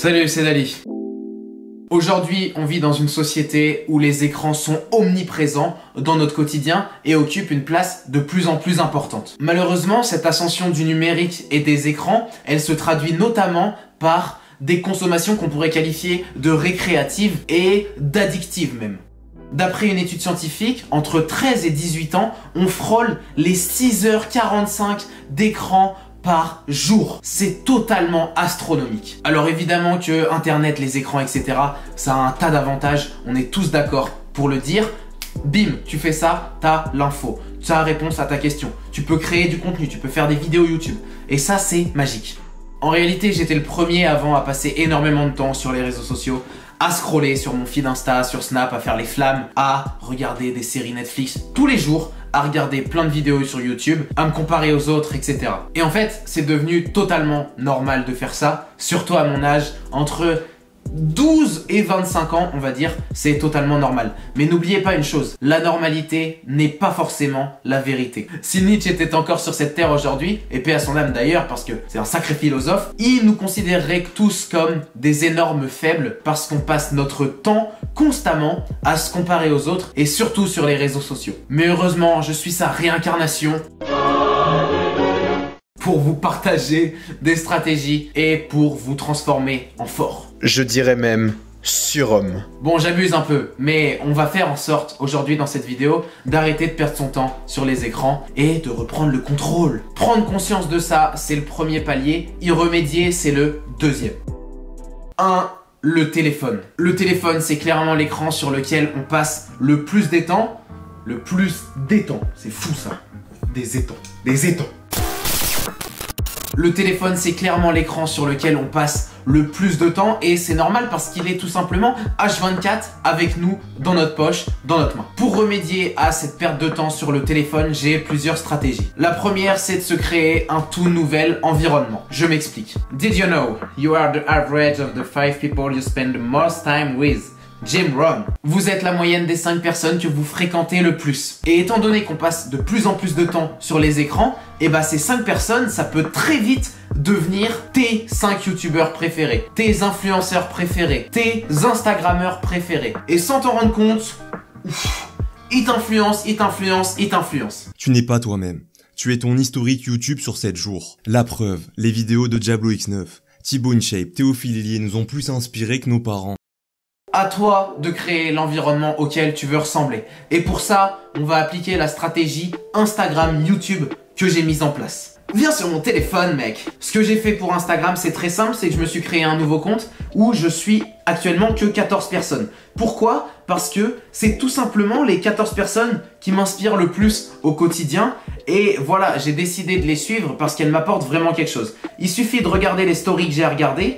Salut, c'est Dali. Aujourd'hui, on vit dans une société où les écrans sont omniprésents dans notre quotidien et occupent une place de plus en plus importante. Malheureusement, cette ascension du numérique et des écrans, elle se traduit notamment par des consommations qu'on pourrait qualifier de récréatives et d'addictives même. D'après une étude scientifique, entre 13 et 18 ans, on frôle les 6h45 d'écran par jour. C'est totalement astronomique. Alors évidemment que Internet, les écrans, etc., ça a un tas d'avantages, on est tous d'accord pour le dire. Bim, tu fais ça, t'as l'info, t'as la réponse à ta question. Tu peux créer du contenu, tu peux faire des vidéos YouTube. Et ça, c'est magique. En réalité, j'étais le premier avant à passer énormément de temps sur les réseaux sociaux, à scroller sur mon feed Insta, sur Snap, à faire les flammes, à regarder des séries Netflix tous les jours, à regarder plein de vidéos sur YouTube, à me comparer aux autres, etc. Et en fait, c'est devenu totalement normal de faire ça, surtout à mon âge, entre 12 et 25 ans, on va dire, c'est totalement normal. Mais n'oubliez pas une chose, la normalité n'est pas forcément la vérité. Si Nietzsche était encore sur cette terre aujourd'hui, et paix à son âme d'ailleurs, parce que c'est un sacré philosophe, il nous considérerait tous comme des énormes faibles parce qu'on passe notre temps constamment à se comparer aux autres et surtout sur les réseaux sociaux. Mais heureusement, je suis sa réincarnation pour vous partager des stratégies et pour vous transformer en fort. Je dirais même surhomme. Bon, j'abuse un peu, mais on va faire en sorte aujourd'hui dans cette vidéo d'arrêter de perdre son temps sur les écrans et de reprendre le contrôle. Prendre conscience de ça, c'est le premier palier. Y remédier, c'est le deuxième. 1. Le téléphone. Le téléphone, c'est clairement l'écran sur lequel on passe le plus des temps. Le plus des temps. C'est fou ça. Des étangs. Des étangs. Le téléphone, c'est clairement l'écran sur lequel on passe le plus de temps et c'est normal parce qu'il est tout simplement H24 avec nous dans notre poche, dans notre main. Pour remédier à cette perte de temps sur le téléphone, j'ai plusieurs stratégies. La première, c'est de se créer un tout nouvel environnement. Je m'explique. Did you know you are the average of the 5 people you spend the most time with? Jim Rohn. Vous êtes la moyenne des 5 personnes que vous fréquentez le plus. Et étant donné qu'on passe de plus en plus de temps sur les écrans, et bah ces 5 personnes, ça peut très vite devenir tes 5 youtubeurs préférés, tes influenceurs préférés, tes instagrammeurs préférés. Et sans t'en rendre compte, ils t'influencent, ils t'influencent, ils t'influencent. Tu n'es pas toi-même. Tu es ton historique YouTube sur 7 jours. La preuve, les vidéos de Diablo X9, Thibaut InShape, Théophile Hélier nous ont plus inspirés que nos parents. À toi de créer l'environnement auquel tu veux ressembler. Et pour ça, on va appliquer la stratégie Instagram YouTube que j'ai mise en place. Viens sur mon téléphone, mec. Ce que j'ai fait pour Instagram, c'est très simple, c'est que je me suis créé un nouveau compte où je suis actuellement que 14 personnes. Pourquoi? Parce que c'est tout simplement les 14 personnes qui m'inspirent le plus au quotidien. Et voilà, j'ai décidé de les suivre parce qu'elles m'apportent vraiment quelque chose. Il suffit de regarder les stories que j'ai à regarder.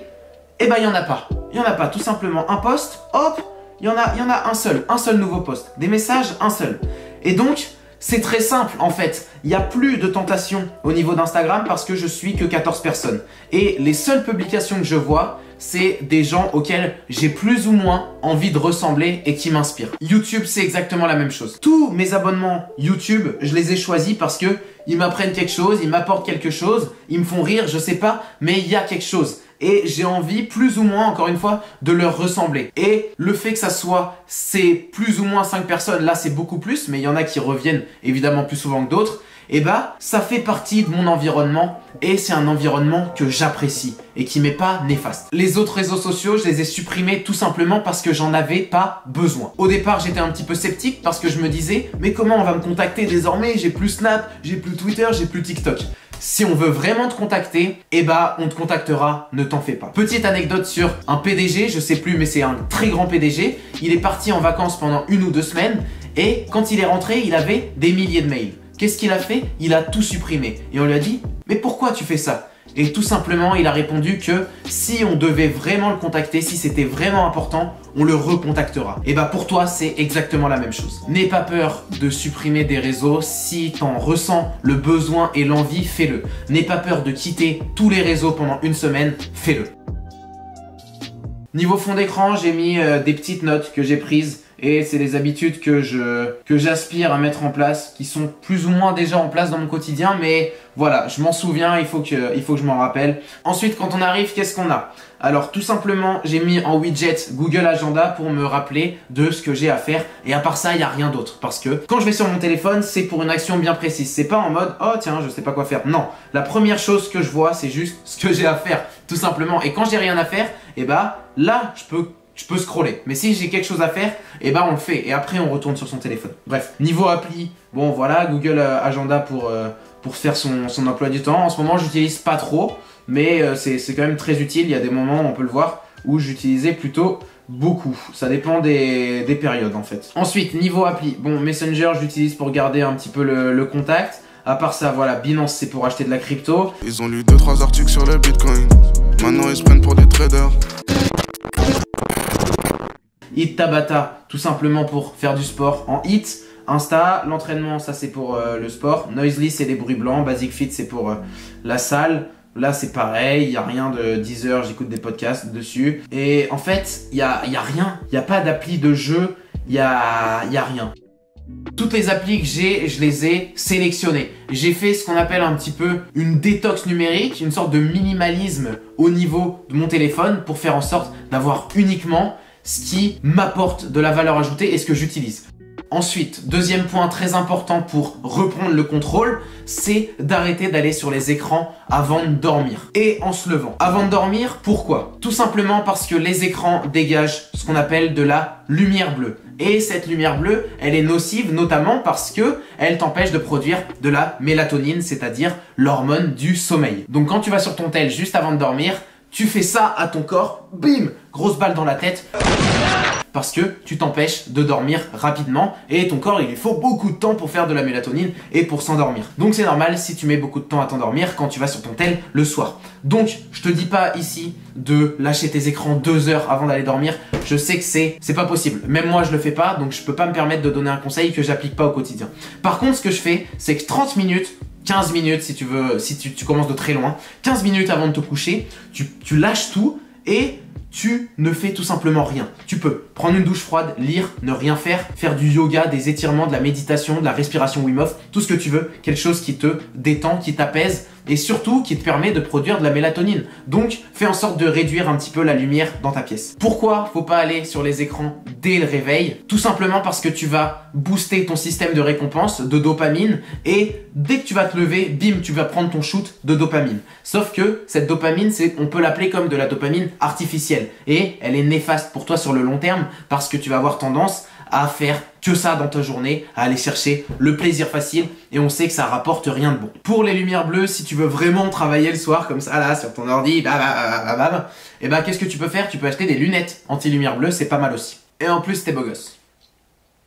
Et ben, il n'y en a pas. Il n'y en a pas, tout simplement un post, hop, il y en a un seul nouveau post. Des messages, un seul. Et donc, c'est très simple en fait. Il n'y a plus de tentation au niveau d'Instagram parce que je suis que 14 personnes. Et les seules publications que je vois, c'est des gens auxquels j'ai plus ou moins envie de ressembler et qui m'inspirent. YouTube, c'est exactement la même chose. Tous mes abonnements YouTube, je les ai choisis parce que ils m'apprennent quelque chose, ils m'apportent quelque chose, ils me font rire, je sais pas, mais il y a quelque chose. Et j'ai envie, plus ou moins, encore une fois, de leur ressembler. Et le fait que ça soit ces plus ou moins 5 personnes, là c'est beaucoup plus, mais il y en a qui reviennent évidemment plus souvent que d'autres, et bah ça fait partie de mon environnement et c'est un environnement que j'apprécie et qui m'est pas néfaste. Les autres réseaux sociaux, je les ai supprimés tout simplement parce que j'en avais pas besoin. Au départ, j'étais un petit peu sceptique parce que je me disais, mais comment on va me contacter désormais? J'ai plus Snap, j'ai plus Twitter, j'ai plus TikTok. Si on veut vraiment te contacter, eh bah on te contactera, ne t'en fais pas. Petite anecdote sur un PDG, je sais plus mais c'est un très grand PDG, il est parti en vacances pendant 1 ou 2 semaines et quand il est rentré, il avait des milliers de mails. Qu'est-ce qu'il a fait? Il a tout supprimé. Et on lui a dit, mais pourquoi tu fais ça? Et tout simplement, il a répondu que si on devait vraiment le contacter, si c'était vraiment important, on le recontactera. Et bah pour toi, c'est exactement la même chose. N'aie pas peur de supprimer des réseaux. Si t'en ressens le besoin et l'envie, fais-le. N'aie pas peur de quitter tous les réseaux pendant 1 semaine, fais-le. Niveau fond d'écran, j'ai mis des petites notes que j'ai prises et c'est des habitudes que j'aspire à mettre en place, qui sont plus ou moins déjà en place dans mon quotidien, mais voilà, je m'en souviens, il faut que je m'en rappelle. Ensuite, quand on arrive, qu'est-ce qu'on a? Alors tout simplement, j'ai mis en widget Google Agenda pour me rappeler de ce que j'ai à faire. Et à part ça, il n'y a rien d'autre. Parce que quand je vais sur mon téléphone, c'est pour une action bien précise. C'est pas en mode, oh tiens, je sais pas quoi faire. Non, la première chose que je vois, c'est juste ce que j'ai à faire, tout simplement. Et quand j'ai rien à faire, et bah là, je peux scroller. Mais si j'ai quelque chose à faire, et bah on le fait. Et après, on retourne sur son téléphone. Bref, niveau appli, bon voilà, Google Agenda pour faire son emploi du temps. En ce moment, j'utilise pas trop. Mais c'est quand même très utile, il y a des moments, on peut le voir, où j'utilisais plutôt beaucoup. Ça dépend des périodes en fait. Ensuite, niveau appli, bon, Messenger, j'utilise pour garder un petit peu le contact. À part ça, voilà, Binance, c'est pour acheter de la crypto. Ils ont lu 2-3 articles sur le Bitcoin. Maintenant, ils se prennent pour des traders. Hit Tabata, tout simplement pour faire du sport en hit. Insta, l'entraînement, ça c'est pour le sport. Noisely, c'est les bruits blancs. Basic Fit, c'est pour la salle. Là, c'est pareil, il n'y a rien de Deezer, j'écoute des podcasts dessus. Et en fait, il n'y a rien. Il n'y a pas d'appli de jeu, il n'y a rien. Toutes les applis que j'ai, je les ai sélectionnées. J'ai fait ce qu'on appelle un petit peu une détox numérique, une sorte de minimalisme au niveau de mon téléphone pour faire en sorte d'avoir uniquement ce qui m'apporte de la valeur ajoutée et ce que j'utilise. Ensuite, deuxième point très important pour reprendre le contrôle, c'est d'arrêter d'aller sur les écrans avant de dormir et en se levant. Avant de dormir, pourquoi? Tout simplement parce que les écrans dégagent ce qu'on appelle de la lumière bleue. Et cette lumière bleue, elle est nocive notamment parce que elle t'empêche de produire de la mélatonine, c'est-à-dire l'hormone du sommeil. Donc quand tu vas sur ton tel juste avant de dormir, tu fais ça à ton corps, bim, grosse balle dans la tête. Parce que tu t'empêches de dormir rapidement et ton corps il lui faut beaucoup de temps pour faire de la mélatonine et pour s'endormir. Donc c'est normal si tu mets beaucoup de temps à t'endormir quand tu vas sur ton tel le soir. Donc je te dis pas ici de lâcher tes écrans 2 heures avant d'aller dormir. Je sais que c'est pas possible. Même moi je le fais pas, donc je peux pas me permettre de donner un conseil que j'applique pas au quotidien. Par contre ce que je fais, c'est que 30 minutes 15 minutes si tu veux, si tu commences de très loin, 15 minutes avant de te coucher, tu lâches tout et tu ne fais tout simplement rien. Tu peux prendre une douche froide, lire, ne rien faire, faire du yoga, des étirements, de la méditation, de la respiration Wim Hof, tout ce que tu veux, quelque chose qui te détend, qui t'apaise et surtout qui te permet de produire de la mélatonine. Donc, fais en sorte de réduire un petit peu la lumière dans ta pièce. Pourquoi faut pas aller sur les écrans dès le réveil? Tout simplement parce que tu vas booster ton système de récompense, de dopamine et dès que tu vas te lever, bim, tu vas prendre ton shoot de dopamine. Sauf que cette dopamine, on peut l'appeler comme de la dopamine artificielle et elle est néfaste pour toi sur le long terme parce que tu vas avoir tendance à faire que ça dans ta journée, à aller chercher le plaisir facile et on sait que ça rapporte rien de bon. Pour les lumières bleues, si tu veux vraiment travailler le soir comme ça là sur ton ordi, et bah qu'est-ce que tu peux faire? Tu peux acheter des lunettes anti-lumière bleue, c'est pas mal aussi. Et en plus t'es beau gosse.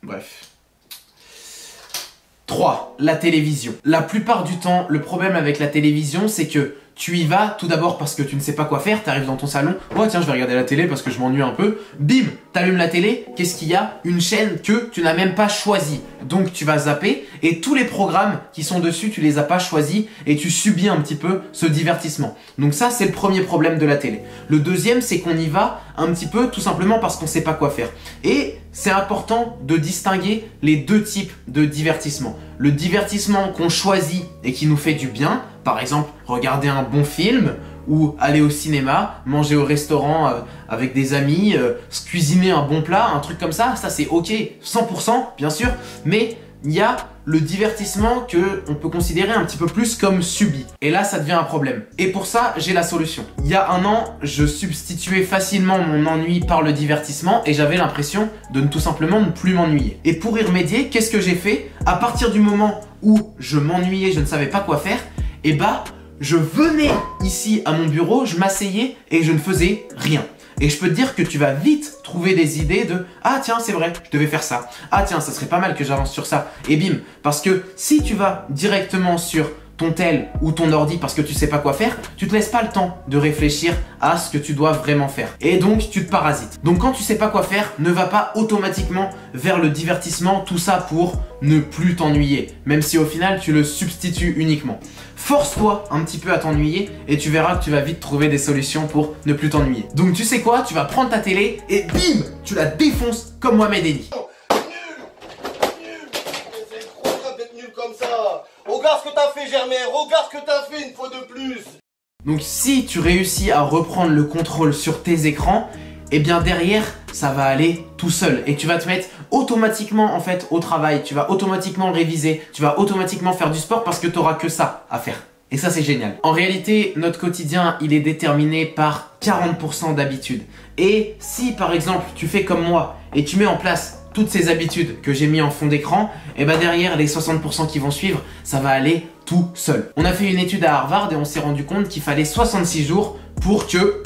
Bref. 3. La télévision. La plupart du temps, le problème avec la télévision, c'est que tu y vas tout d'abord parce que tu ne sais pas quoi faire, tu arrives dans ton salon, oh tiens je vais regarder la télé parce que je m'ennuie un peu, bim, t'allumes la télé, qu'est-ce qu'il y a? Une chaîne que tu n'as même pas choisie, donc tu vas zapper et tous les programmes qui sont dessus tu les as pas choisis et tu subis un petit peu ce divertissement. Donc ça c'est le premier problème de la télé. Le deuxième c'est qu'on y va un petit peu tout simplement parce qu'on sait pas quoi faire. Et c'est important de distinguer les deux types de divertissement. Le divertissement qu'on choisit et qui nous fait du bien, par exemple regarder un bon film ou aller au cinéma, manger au restaurant avec des amis, cuisiner un bon plat, un truc comme ça c'est ok, 100% bien sûr, mais il y a le divertissement que on peut considérer un petit peu plus comme subi. Et là, ça devient un problème. Et pour ça, j'ai la solution. Il y a un an, je substituais facilement mon ennui par le divertissement et j'avais l'impression de tout simplement ne plus m'ennuyer. Et pour y remédier, qu'est-ce que j'ai fait? À partir du moment où je m'ennuyais, je ne savais pas quoi faire, et bah, je venais ici à mon bureau, je m'asseyais et je ne faisais rien. Et je peux te dire que tu vas vite trouver des idées de « Ah tiens, c'est vrai, je devais faire ça. Ah tiens, ça serait pas mal que j'avance sur ça. » Et bim, parce que si tu vas directement sur ton tel ou ton ordi parce que tu sais pas quoi faire, tu te laisses pas le temps de réfléchir à ce que tu dois vraiment faire. Et donc, tu te parasites. Donc quand tu sais pas quoi faire, ne va pas automatiquement vers le divertissement, tout ça pour ne plus t'ennuyer, même si au final, tu le substitues uniquement. Force-toi un petit peu à t'ennuyer et tu verras que tu vas vite trouver des solutions pour ne plus t'ennuyer. Donc tu sais quoi, tu vas prendre ta télé et bim, tu la défonces comme Mohamed Eni. C'est trop grave d'être nul comme ça. Regarde ce que t'as fait, Germain. Regarde ce que t'as fait une fois de plus. Donc si tu réussis à reprendre le contrôle sur tes écrans, et bien derrière, ça va aller tout seul. Et tu vas te mettre automatiquement en fait au travail, tu vas automatiquement réviser, tu vas automatiquement faire du sport parce que tu n'auras que ça à faire. Et ça, c'est génial. En réalité, notre quotidien, il est déterminé par 40% d'habitudes. Et si, par exemple, tu fais comme moi et tu mets en place toutes ces habitudes que j'ai mis en fond d'écran, et ben derrière, les 60% qui vont suivre, ça va aller tout seul. On a fait une étude à Harvard et on s'est rendu compte qu'il fallait 66 jours pour que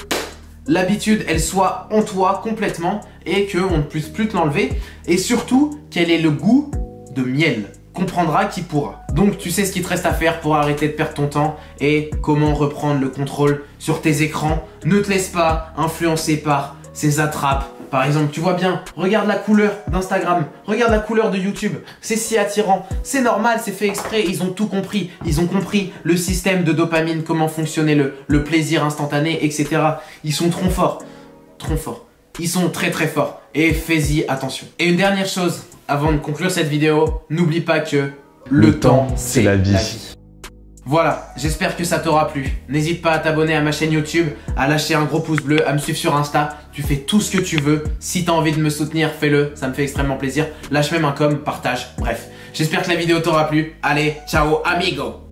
l'habitude, elle soit en toi complètement et qu'on ne puisse plus te l'enlever. Et surtout, qu'elle ait le goût de miel. Comprendra qui pourra. Donc tu sais ce qu'il te reste à faire pour arrêter de perdre ton temps et comment reprendre le contrôle sur tes écrans. Ne te laisse pas influencer par ces attrapes. Par exemple, tu vois bien, regarde la couleur d'Instagram, regarde la couleur de YouTube, c'est si attirant, c'est normal, c'est fait exprès, ils ont tout compris. Ils ont compris le système de dopamine, comment fonctionnait le plaisir instantané, etc. Ils sont trop forts, ils sont très très forts et fais-y attention. Et une dernière chose, avant de conclure cette vidéo, n'oublie pas que le temps, c'est la vie. Voilà, j'espère que ça t'aura plu. N'hésite pas à t'abonner à ma chaîne YouTube, à lâcher un gros pouce bleu, à me suivre sur Insta. Tu fais tout ce que tu veux. Si t'as envie de me soutenir, fais-le, ça me fait extrêmement plaisir. Lâche même un com, partage, bref. J'espère que la vidéo t'aura plu. Allez, ciao amigo!